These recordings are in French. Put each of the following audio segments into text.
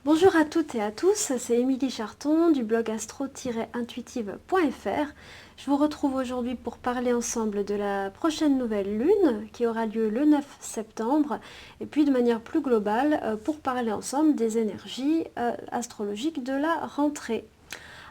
Bonjour à toutes et à tous, c'est Émilie Charton du blog astro-intuitive.fr. Je vous retrouve aujourd'hui pour parler ensemble de la prochaine nouvelle lune qui aura lieu le 9 septembre et puis de manière plus globale pour parler ensemble des énergies astrologiques de la rentrée.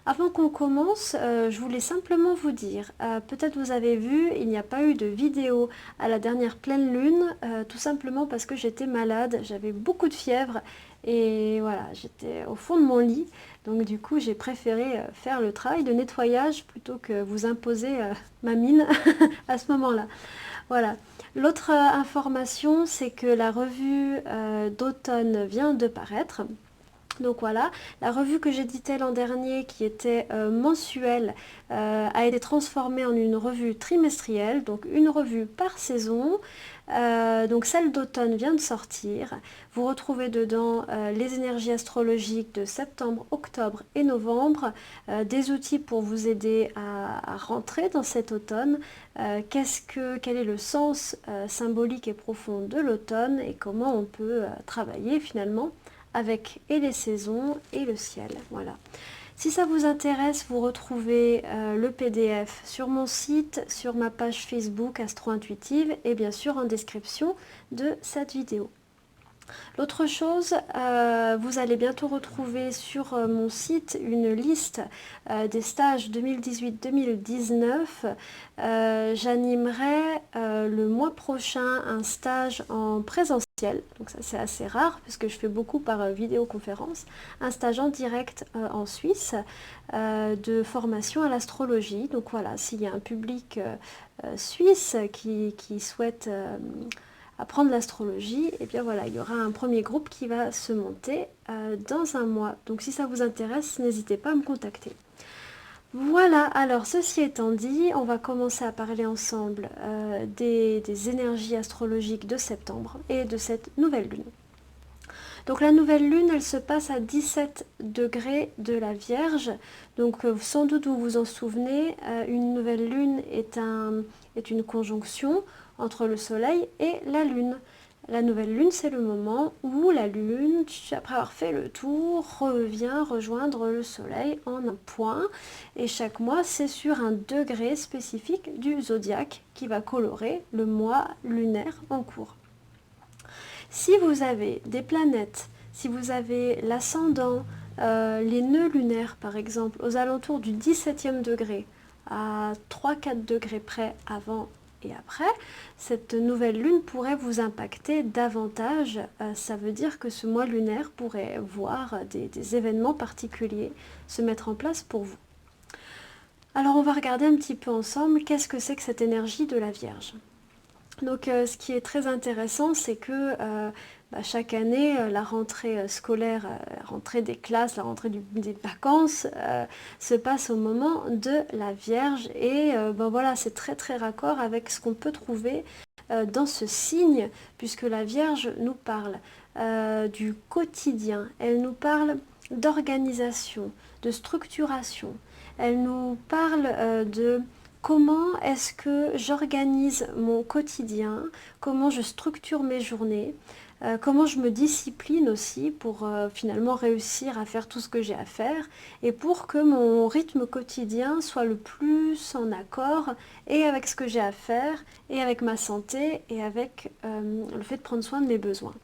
Avant qu'on commence, je voulais simplement vous dire, peut-être vous avez vu, il n'y a pas eu de vidéo à la dernière pleine lune, tout simplement parce que j'étais malade, j'avais beaucoup de fièvre et voilà, j'étais au fond de mon lit. Donc du coup, j'ai préféré faire le travail de nettoyage plutôt que vous imposer ma mine à ce moment-là. Voilà. L'autre information, c'est que la revue d'automne vient de paraître. Donc voilà, la revue que j'éditais l'an dernier, qui était mensuelle, a été transformée en une revue trimestrielle, donc une revue par saison. Donc celle d'automne vient de sortir. Vous retrouvez dedans les énergies astrologiques de septembre, octobre et novembre, des outils pour vous aider à rentrer dans cet automne. Quel est le sens symbolique et profond de l'automne et comment on peut travailler finalement avec et les saisons et le ciel. Voilà. Si ça vous intéresse, vous retrouvez le PDF sur mon site, sur ma page Facebook Astro Intuitive et bien sûr en description de cette vidéo. L'autre chose, vous allez bientôt retrouver sur mon site une liste des stages 2018-2019. J'animerai le mois prochain un stage en présentiel, donc ça c'est assez rare puisque je fais beaucoup par vidéoconférence, un stage en direct en Suisse de formation à l'astrologie. Donc voilà, s'il y a un public suisse qui souhaite apprendre l'astrologie, et bien voilà, il y aura un premier groupe qui va se monter dans un mois. Donc si ça vous intéresse, n'hésitez pas à me contacter. Voilà, alors ceci étant dit, on va commencer à parler ensemble des énergies astrologiques de septembre et de cette nouvelle lune. Donc la nouvelle lune, elle se passe à 17 degrés de la Vierge. Donc sans doute vous vous en souvenez, une nouvelle lune est une conjonction entre le Soleil et la Lune. La nouvelle lune, c'est le moment où la Lune, après avoir fait le tour, revient rejoindre le Soleil en un point. Et chaque mois, c'est sur un degré spécifique du zodiaque qui va colorer le mois lunaire en cours. Si vous avez des planètes, si vous avez l'ascendant, les nœuds lunaires par exemple, aux alentours du 17e degré, à 3-4 degrés près avant et après, cette nouvelle lune pourrait vous impacter davantage. Ça veut dire que ce mois lunaire pourrait voir des événements particuliers se mettre en place pour vous. Alors on va regarder un petit peu ensemble qu'est-ce que c'est que cette énergie de la Vierge. Donc ce qui est très intéressant, c'est que chaque année, la rentrée scolaire, la rentrée des classes, la rentrée des vacances se passe au moment de la Vierge. Et voilà, c'est très très raccord avec ce qu'on peut trouver dans ce signe, puisque la Vierge nous parle du quotidien, elle nous parle d'organisation, de structuration, elle nous parle de comment est-ce que j'organise mon quotidien, comment je structure mes journées, comment je me discipline aussi pour finalement réussir à faire tout ce que j'ai à faire et pour que mon rythme quotidien soit le plus en accord et avec ce que j'ai à faire et avec ma santé et avec le fait de prendre soin de mes besoins.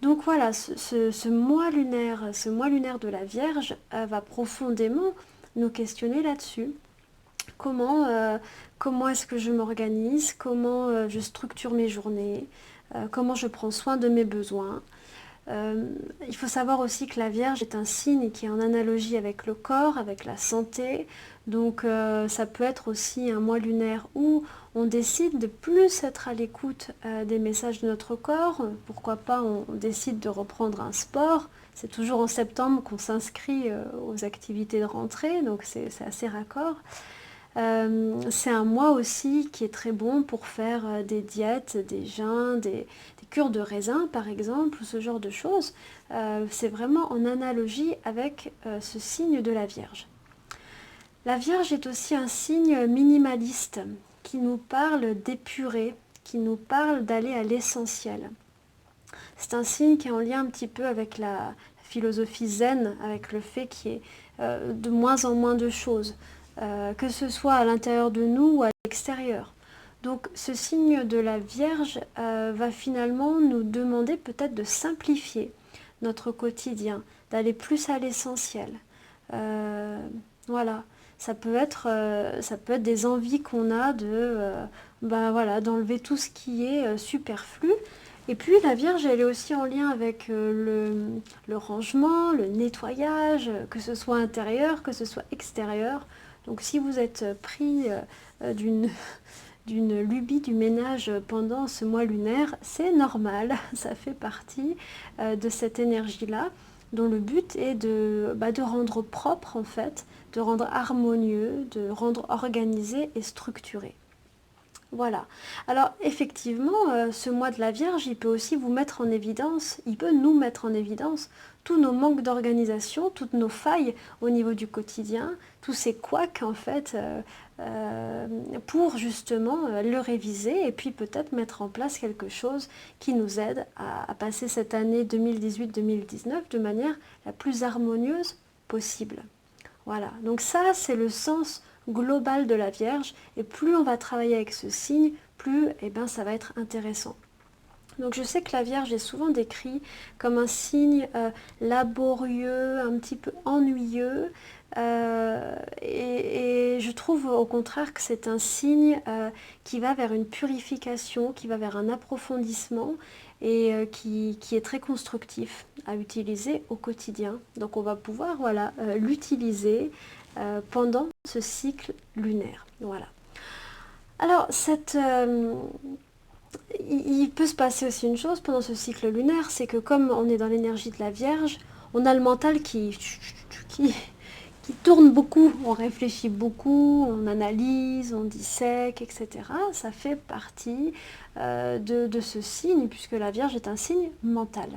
Donc voilà, ce mois lunaire de la Vierge va profondément nous questionner là-dessus. Comment est-ce que je m'organise, comment je structure mes journées, comment je prends soin de mes besoins. Il faut savoir aussi que la Vierge est un signe qui est en analogie avec le corps, avec la santé. Donc ça peut être aussi un mois lunaire où on décide de plus être à l'écoute des messages de notre corps. Pourquoi pas on décide de reprendre un sport. C'est toujours en septembre qu'on s'inscrit aux activités de rentrée, donc c'est assez raccord. C'est un mois aussi qui est très bon pour faire des diètes, des jeûnes, des cures de raisin par exemple, ce genre de choses. C'est vraiment en analogie avec ce signe de la Vierge. La Vierge est aussi un signe minimaliste qui nous parle d'épurer, qui nous parle d'aller à l'essentiel. C'est un signe qui est en lien un petit peu avec la philosophie zen, avec le fait qu'il y ait de moins en moins de choses, que ce soit à l'intérieur de nous ou à l'extérieur. Donc ce signe de la Vierge va finalement nous demander peut-être de simplifier notre quotidien, d'aller plus à l'essentiel. Euh, voilà, ça peut être des envies qu'on a voilà, d'enlever tout ce qui est superflu. Et puis la Vierge, elle est aussi en lien avec le rangement, le nettoyage, que ce soit intérieur, que ce soit extérieur. Donc si vous êtes pris d'une d'une lubie du ménage pendant ce mois lunaire, c'est normal, ça fait partie de cette énergie-là, dont le but est de rendre propre en fait, de rendre harmonieux, de rendre organisé et structuré. Voilà. Alors effectivement, ce mois de la Vierge, il peut aussi vous mettre en évidence, il peut nous mettre en évidence tous nos manques d'organisation, toutes nos failles au niveau du quotidien, tous ces couacs en fait, pour justement le réviser et puis peut-être mettre en place quelque chose qui nous aide à passer cette année 2018-2019 de manière la plus harmonieuse possible. Voilà, donc ça c'est le sens global de la Vierge, et plus on va travailler avec ce signe, plus ça va être intéressant. Donc je sais que la Vierge est souvent décrit comme un signe laborieux, un petit peu ennuyeux, et je trouve au contraire que c'est un signe qui va vers une purification, qui va vers un approfondissement et qui est très constructif à utiliser au quotidien. Donc on va pouvoir l'utiliser pendant ce cycle lunaire. Voilà. Alors il peut se passer aussi une chose pendant ce cycle lunaire, c'est que comme on est dans l'énergie de la Vierge, on a le mental qui tourne beaucoup, on réfléchit beaucoup, on analyse, on dissèque, etc. Ça fait partie de ce signe, puisque la Vierge est un signe mental.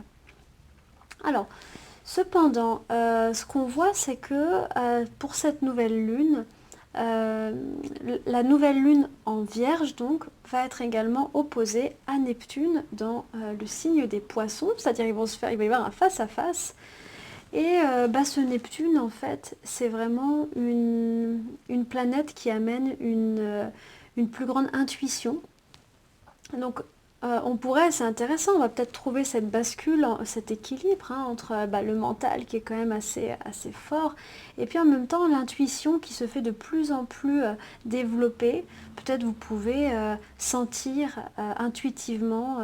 Alors, cependant, ce qu'on voit, c'est que pour cette nouvelle lune, la nouvelle lune en Vierge donc va être également opposée à Neptune dans le signe des Poissons, c'est-à-dire il va y avoir un face à face. Et ce Neptune en fait c'est vraiment une planète qui amène une plus grande intuition. Donc on pourrait, c'est intéressant, on va peut-être trouver cette bascule, cet équilibre entre le mental qui est quand même assez fort, et puis en même temps l'intuition qui se fait de plus en plus développée. Peut-être vous pouvez sentir intuitivement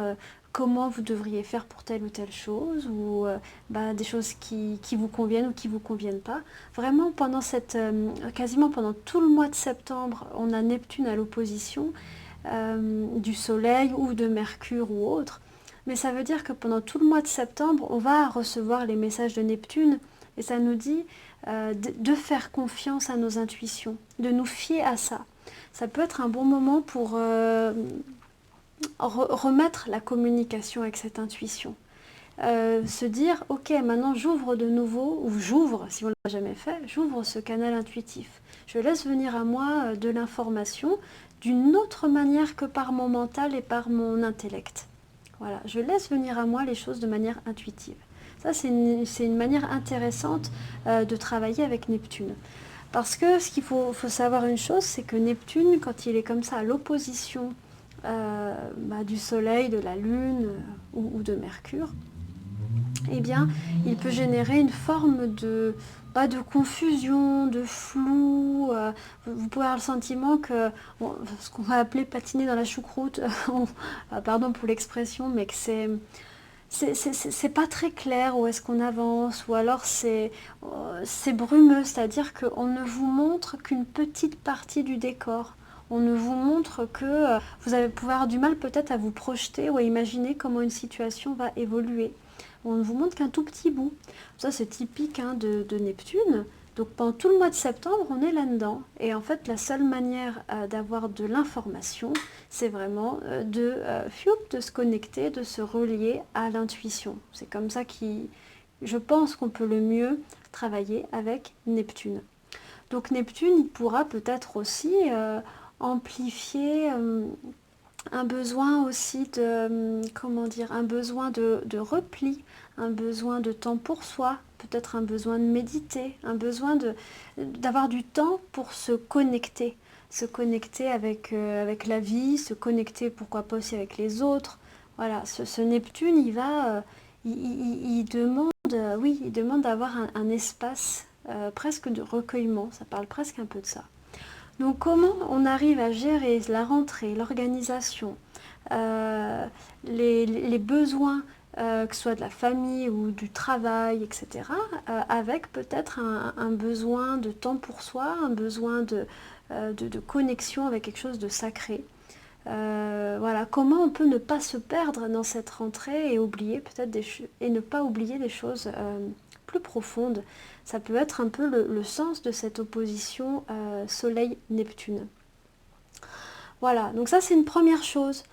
comment vous devriez faire pour telle ou telle chose, ou des choses qui vous conviennent ou qui ne vous conviennent pas. Vraiment, quasiment pendant tout le mois de septembre, on a Neptune à l'opposition du Soleil ou de Mercure ou autre. Mais ça veut dire que pendant tout le mois de septembre, on va recevoir les messages de Neptune, et ça nous dit de faire confiance à nos intuitions, de nous fier à ça. Ça peut être un bon moment pour remettre la communication avec cette intuition. Se dire, ok, maintenant j'ouvre de nouveau, ou j'ouvre, si on ne l'a jamais fait, j'ouvre ce canal intuitif. Je laisse venir à moi de l'information d'une autre manière que par mon mental et par mon intellect. Voilà, je laisse venir à moi les choses de manière intuitive. Ça, c'est une manière intéressante de travailler avec Neptune. Parce que ce qu'il faut savoir une chose, c'est que Neptune, quand il est comme ça à l'opposition du Soleil, de la Lune ou de Mercure, eh bien, il peut générer une forme de confusion, de flou. Vous pouvez avoir le sentiment que ce qu'on va appeler patiner dans la choucroute, pardon pour l'expression, mais que c'est pas très clair où est-ce qu'on avance, ou alors c'est brumeux, c'est-à-dire qu'on ne vous montre qu'une petite partie du décor. On ne vous montre que vous pouvez avoir du mal peut-être à vous projeter ou à imaginer comment une situation va évoluer. On ne vous montre qu'un tout petit bout. Ça, c'est typique de Neptune. Donc pendant tout le mois de septembre, on est là-dedans. Et en fait, la seule manière d'avoir de l'information, c'est vraiment de se connecter, de se relier à l'intuition. C'est comme ça je pense qu'on peut le mieux travailler avec Neptune. Donc Neptune, il pourra peut-être aussi amplifier un besoin aussi de, comment dire, un besoin de repli, un besoin de temps pour soi, peut-être un besoin de méditer, un besoin d'avoir du temps pour se connecter avec la vie, se connecter pourquoi pas aussi avec les autres. Voilà, ce Neptune, il demande, oui, il demande d'avoir un espace presque de recueillement, ça parle presque un peu de ça. Donc comment on arrive à gérer la rentrée, l'organisation, euh, les besoins, que ce soit de la famille ou du travail, etc., avec peut-être un besoin de temps pour soi, un besoin de connexion avec quelque chose de sacré. Voilà, comment on peut ne pas se perdre dans cette rentrée et oublier peut-être et ne pas oublier des choses plus profondes. Ça peut être un peu le sens de cette opposition Soleil-Neptune. Voilà, donc ça c'est une première chose.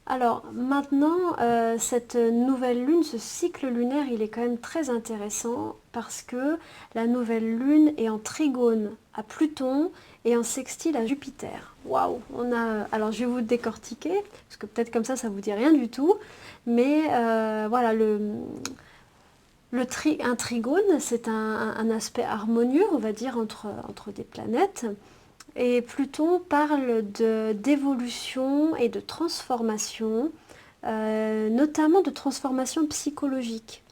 Alors maintenant, cette nouvelle lune, ce cycle lunaire, il est quand même très intéressant parce que la nouvelle lune est en trigone à Pluton et en sextile à Jupiter. Waouh, alors je vais vous décortiquer parce que peut-être comme ça vous dit rien du tout, mais voilà, un trigone, c'est un aspect harmonieux, on va dire, entre des planètes. Et Pluton parle d'évolution et de transformation, notamment de transformation psychologique.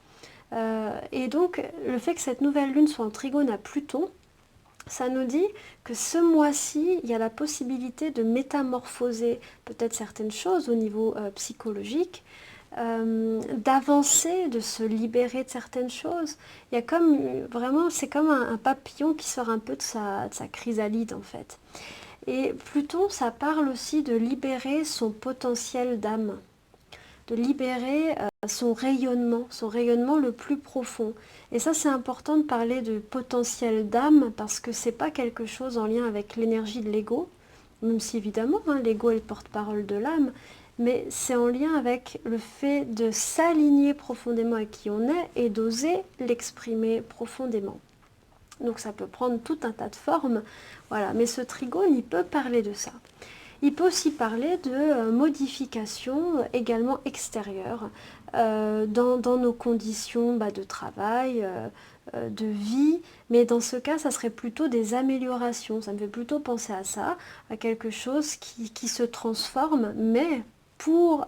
Et donc, le fait que cette nouvelle lune soit en trigone à Pluton, ça nous dit que ce mois-ci, il y a la possibilité de métamorphoser peut-être certaines choses au niveau psychologique, d'avancer, de se libérer de certaines choses. Il y a comme vraiment, c'est comme un papillon qui sort un peu de sa chrysalide en fait. Et Pluton, ça parle aussi de libérer son potentiel d'âme, de libérer son rayonnement le plus profond. Et ça, c'est important de parler de potentiel d'âme parce que c'est pas quelque chose en lien avec l'énergie de l'ego, même si évidemment, hein, l'ego est le porte-parole de l'âme, mais c'est en lien avec le fait de s'aligner profondément à qui on est et d'oser l'exprimer profondément. Donc ça peut prendre tout un tas de formes, voilà. Mais ce trigone, il peut parler de ça. Il peut aussi parler de modifications également extérieures dans nos conditions de travail, de vie, mais dans ce cas, ça serait plutôt des améliorations. Ça me fait plutôt penser à ça, à quelque chose qui se transforme, mais pour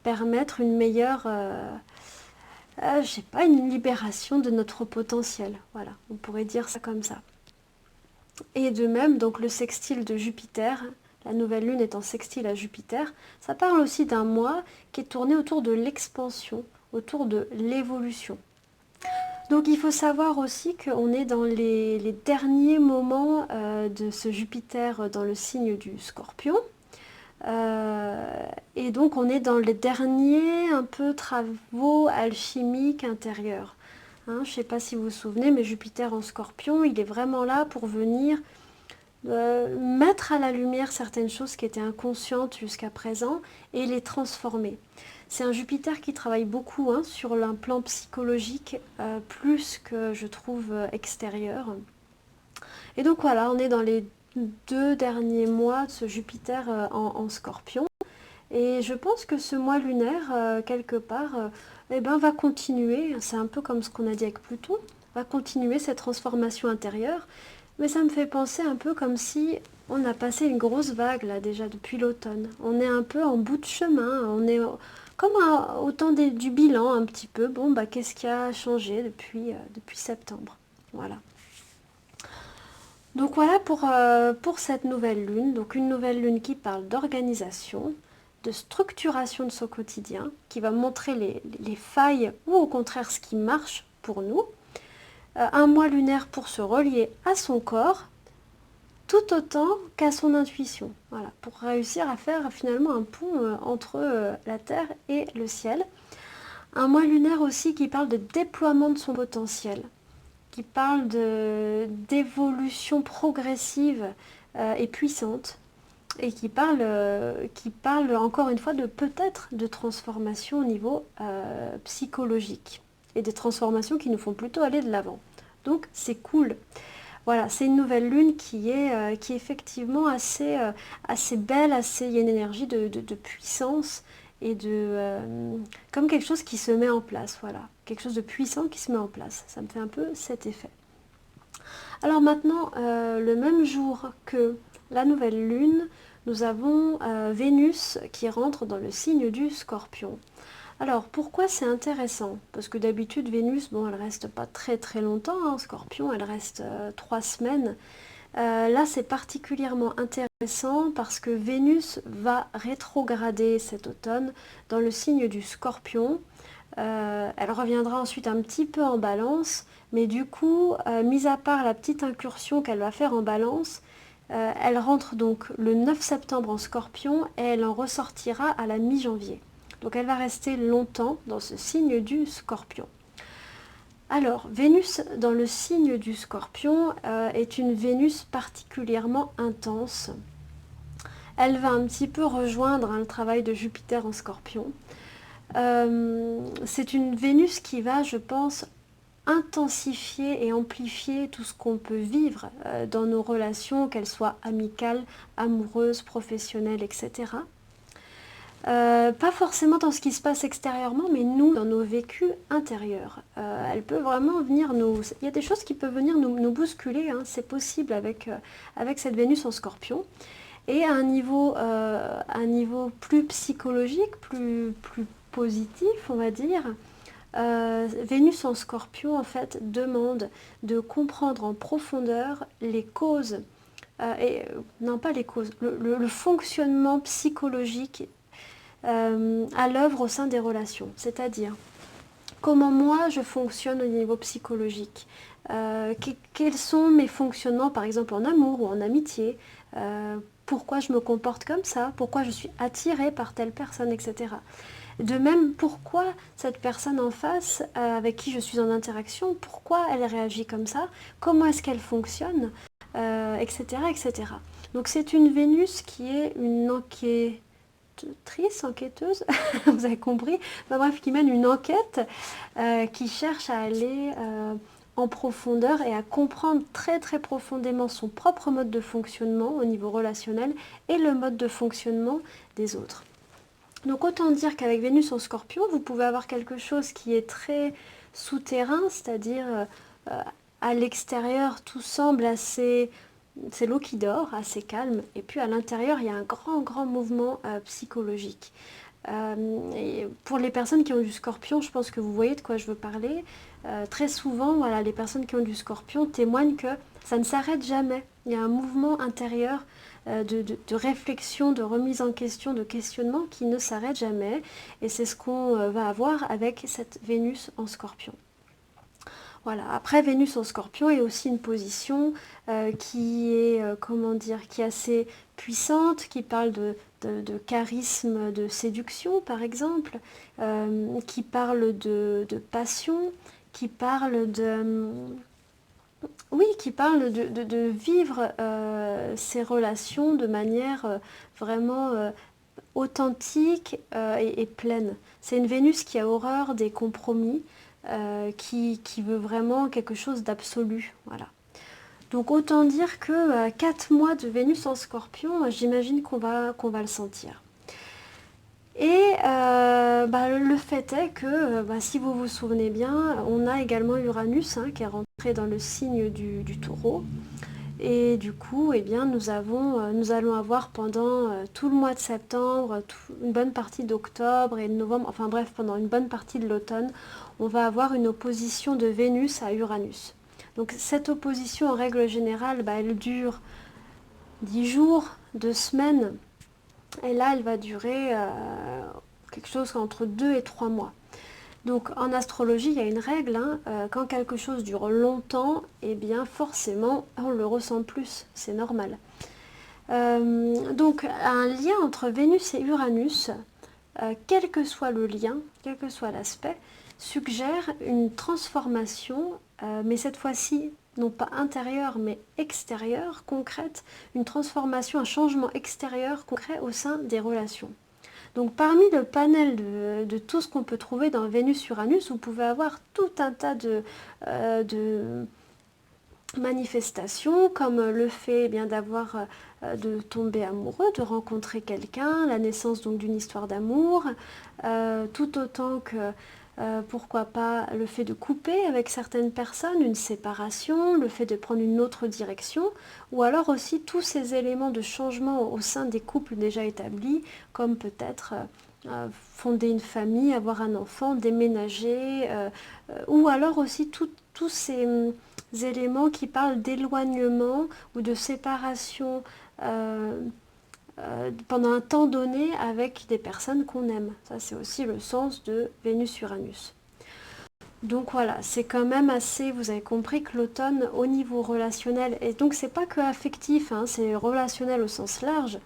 permettre une meilleure, je sais pas, une libération de notre potentiel. Voilà, on pourrait dire ça comme ça. Et de même, donc le sextile de Jupiter, la nouvelle lune est en sextile à Jupiter, ça parle aussi d'un mois qui est tourné autour de l'expansion, autour de l'évolution. Donc il faut savoir aussi qu'on est dans les derniers moments de ce Jupiter dans le signe du Scorpion. Et donc on est dans les derniers un peu travaux alchimiques intérieurs. Hein, je ne sais pas si vous vous souvenez, mais Jupiter en Scorpion, il est vraiment là pour venir mettre à la lumière certaines choses qui étaient inconscientes jusqu'à présent et les transformer. C'est un Jupiter qui travaille beaucoup sur un plan psychologique, plus que je trouve extérieur. Et donc voilà, on est dans les 2 derniers mois de ce Jupiter en Scorpion. Et je pense que ce mois lunaire, quelque part, va continuer, c'est un peu comme ce qu'on a dit avec Pluton, va continuer cette transformation intérieure. Mais ça me fait penser un peu comme si on a passé une grosse vague là déjà depuis l'automne. On est un peu en bout de chemin, on est comme au temps du bilan un petit peu. Bon, qu'est-ce qui a changé depuis septembre? Voilà. Donc voilà pour cette nouvelle lune. Donc une nouvelle lune qui parle d'organisation, de structuration de son quotidien, qui va montrer les failles ou au contraire ce qui marche pour nous. Un mois lunaire pour se relier à son corps, tout autant qu'à son intuition. Voilà, pour réussir à faire finalement un pont entre la Terre et le ciel. Un mois lunaire aussi qui parle de déploiement de son potentiel, qui parle d'évolution progressive et puissante, et qui parle encore une fois de peut-être de transformation au niveau psychologique, et des transformations qui nous font plutôt aller de l'avant. Donc c'est cool. Voilà, c'est une nouvelle lune qui est effectivement assez belle, il y a une énergie de puissance et comme quelque chose qui se met en place, voilà. Quelque chose de puissant qui se met en place. Ça me fait un peu cet effet. Alors maintenant, le même jour que la nouvelle lune, nous avons Vénus qui rentre dans le signe du Scorpion. Alors pourquoi c'est intéressant? Parce que d'habitude Vénus, bon, elle reste pas très très longtemps, hein, en Scorpion, elle reste 3 semaines. Là c'est particulièrement intéressant parce que Vénus va rétrograder cet automne dans le signe du Scorpion. Elle reviendra ensuite un petit peu en balance, mais du coup, mis à part la petite incursion qu'elle va faire en balance, elle rentre donc le 9 septembre en Scorpion et elle en ressortira à la mi-janvier. Donc elle va rester longtemps dans ce signe du Scorpion. Alors, Vénus dans le signe du Scorpion est une Vénus particulièrement intense. Elle va un petit peu rejoindre le travail de Jupiter en Scorpion. C'est une Vénus qui va, je pense, intensifier et amplifier tout ce qu'on peut vivre dans nos relations, qu'elles soient amicales, amoureuses, professionnelles, etc. Pas forcément dans ce qui se passe extérieurement, mais nous, dans nos vécus intérieurs. Elle peut vraiment venir nous... Il y a des choses qui peuvent venir nous bousculer, hein, c'est possible avec cette Vénus en Scorpion. Et à un niveau plus psychologique, plus positif, on va dire, Vénus en Scorpion, en fait, demande de comprendre en profondeur les causes, non pas les causes, le fonctionnement psychologique à l'œuvre au sein des relations. C'est-à-dire, comment moi je fonctionne au niveau psychologique, quels sont mes fonctionnements, par exemple en amour ou en amitié, pourquoi je me comporte comme ça, pourquoi je suis attirée par telle personne, etc. De même, pourquoi cette personne en face, avec qui je suis en interaction, pourquoi elle réagit comme ça, comment est-ce qu'elle fonctionne, etc., etc. Donc c'est une Vénus qui est une enquêteuse, vous avez compris, enfin, bref, qui mène une enquête, qui cherche à aller en profondeur et à comprendre très très profondément son propre mode de fonctionnement au niveau relationnel et le mode de fonctionnement des autres. Donc autant dire qu'avec Vénus en Scorpion, vous pouvez avoir quelque chose qui est très souterrain, c'est-à-dire à l'extérieur tout semble assez... C'est l'eau qui dort, assez calme, et puis à l'intérieur il y a un grand mouvement psychologique. Et pour les personnes qui ont du Scorpion, je pense que vous voyez de quoi je veux parler. Très souvent, voilà, les personnes qui ont du Scorpion témoignent que ça ne s'arrête jamais. Il y a un mouvement intérieur de réflexion, de remise en question, de questionnement qui ne s'arrête jamais. Et c'est ce qu'on va avoir avec cette Vénus en Scorpion. Voilà. Après, Vénus en Scorpion est aussi une position qui est, comment dire, qui est assez puissante, qui parle de charisme, de séduction, par exemple, qui parle de passion, qui parle oui, qui parle de vivre ces relations de manière vraiment authentique et pleine. C'est une Vénus qui a horreur des compromis, qui veut vraiment quelque chose d'absolu. Voilà. Donc autant dire que 4 mois de Vénus en Scorpion, j'imagine qu'on va le sentir. Et le fait est que, si vous vous souvenez bien, on a également Uranus qui est rentré dans le signe du Taureau. Et du coup, eh bien, nous allons avoir pendant tout le mois de septembre, une bonne partie d'octobre et de novembre, enfin bref, pendant une bonne partie de l'automne, on va avoir une opposition de Vénus à Uranus. Donc cette opposition, en règle générale, elle dure 10 jours, 2 semaines, et là, elle va durer quelque chose entre 2 et 3 mois. Donc en astrologie, il y a une règle, quand quelque chose dure longtemps, eh bien forcément, on le ressent plus, c'est normal. Donc un lien entre Vénus et Uranus, quel que soit le lien, quel que soit l'aspect, suggère une transformation, mais cette fois-ci, non pas intérieure, mais extérieure, concrète, une transformation, un changement extérieur concret au sein des relations. Donc parmi le panel de tout ce qu'on peut trouver dans Vénus-Uranus, vous pouvez avoir tout un tas manifestations comme le fait bien d'avoir de tomber amoureux, de rencontrer quelqu'un, la naissance donc d'une histoire d'amour, tout autant que pourquoi pas le fait de couper avec certaines personnes, une séparation, le fait de prendre une autre direction, ou alors aussi tous ces éléments de changement au sein des couples déjà établis, comme peut-être fonder une famille, avoir un enfant, déménager, ou alors aussi tous ces éléments qui parlent d'éloignement ou de séparation pendant un temps donné avec des personnes qu'on aime. Ça, c'est aussi le sens de Vénus-Uranus. Donc voilà, c'est quand même assez, vous avez compris que l'automne au niveau relationnel, et donc c'est pas que affectif, hein, c'est relationnel au sens large,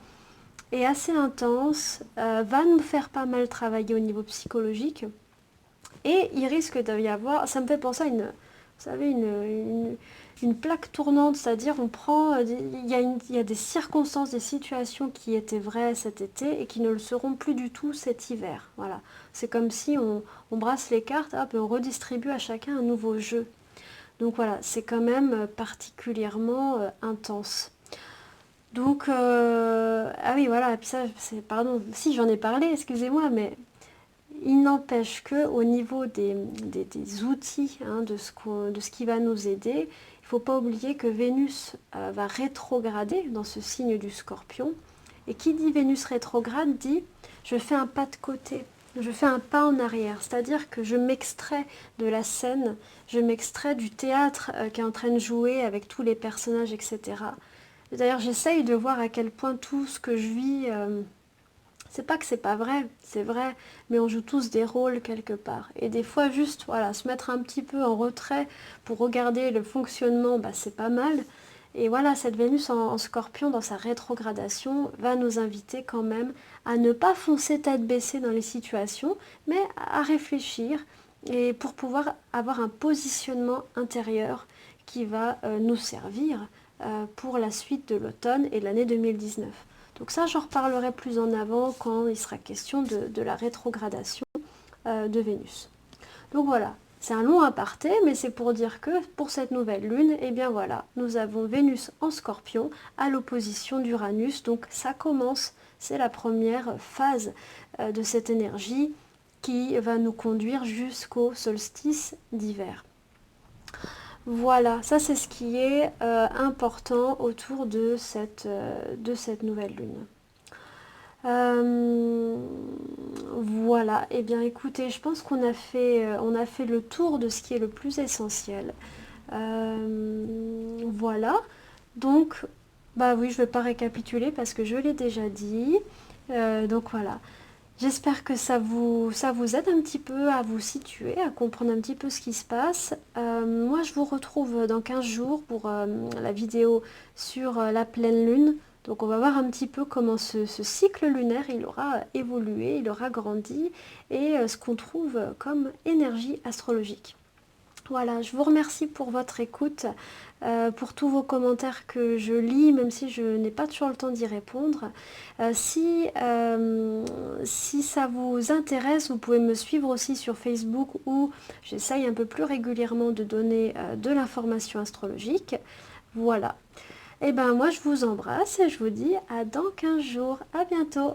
est assez intense, va nous faire pas mal travailler au niveau psychologique, et il risque d'y avoir, ça me fait penser à une, vous savez, une plaque tournante, c'est-à-dire on prend, il y a des circonstances, des situations qui étaient vraies cet été et qui ne le seront plus du tout cet hiver. Voilà, c'est comme si on brasse les cartes, hop, et on redistribue à chacun un nouveau jeu. Donc voilà, c'est quand même particulièrement intense. Donc, ah oui, voilà, et puis ça, pardon, si j'en ai parlé, excusez-moi, mais il n'empêche que au niveau des outils, hein, de ce qui va nous aider, il ne faut pas oublier que Vénus va rétrograder dans ce signe du Scorpion. Et qui dit Vénus rétrograde dit je fais un pas de côté, je fais un pas en arrière. C'est-à-dire que je m'extrais de la scène, je m'extrais du théâtre qui est en train de jouer avec tous les personnages, etc. D'ailleurs, j'essaye de voir à quel point tout ce que je vis... c'est pas que c'est pas vrai, c'est vrai, mais on joue tous des rôles quelque part. Et des fois, juste voilà, se mettre un petit peu en retrait pour regarder le fonctionnement, bah, c'est pas mal. Et voilà, cette Vénus en Scorpion, dans sa rétrogradation, va nous inviter quand même à ne pas foncer tête baissée dans les situations, mais à réfléchir et pour pouvoir avoir un positionnement intérieur qui va nous servir pour la suite de l'automne et de l'année 2019. Donc ça, j'en reparlerai plus en avant quand il sera question de la rétrogradation de Vénus. Donc voilà, c'est un long aparté, mais c'est pour dire que pour cette nouvelle lune, eh bien voilà, nous avons Vénus en Scorpion à l'opposition d'Uranus. Donc ça commence, c'est la première phase de cette énergie qui va nous conduire jusqu'au solstice d'hiver. Voilà, ça c'est ce qui est important autour de cette nouvelle lune. Voilà, et eh bien écoutez, je pense on a fait le tour de ce qui est le plus essentiel. Voilà, donc, bah oui, je ne vais pas récapituler parce que je l'ai déjà dit. Donc voilà, j'espère que ça vous aide un petit peu à vous situer, à comprendre un petit peu ce qui se passe. Moi, je vous retrouve dans 15 jours pour la vidéo sur la pleine lune. Donc on va voir un petit peu comment ce cycle lunaire, il aura évolué, il aura grandi et ce qu'on trouve comme énergie astrologique. Voilà, je vous remercie pour votre écoute, pour tous vos commentaires que je lis, même si je n'ai pas toujours le temps d'y répondre. Si ça vous intéresse, vous pouvez me suivre aussi sur Facebook où j'essaye un peu plus régulièrement de donner de l'information astrologique. Voilà. Et ben moi je vous embrasse et je vous dis à dans 15 jours. À bientôt.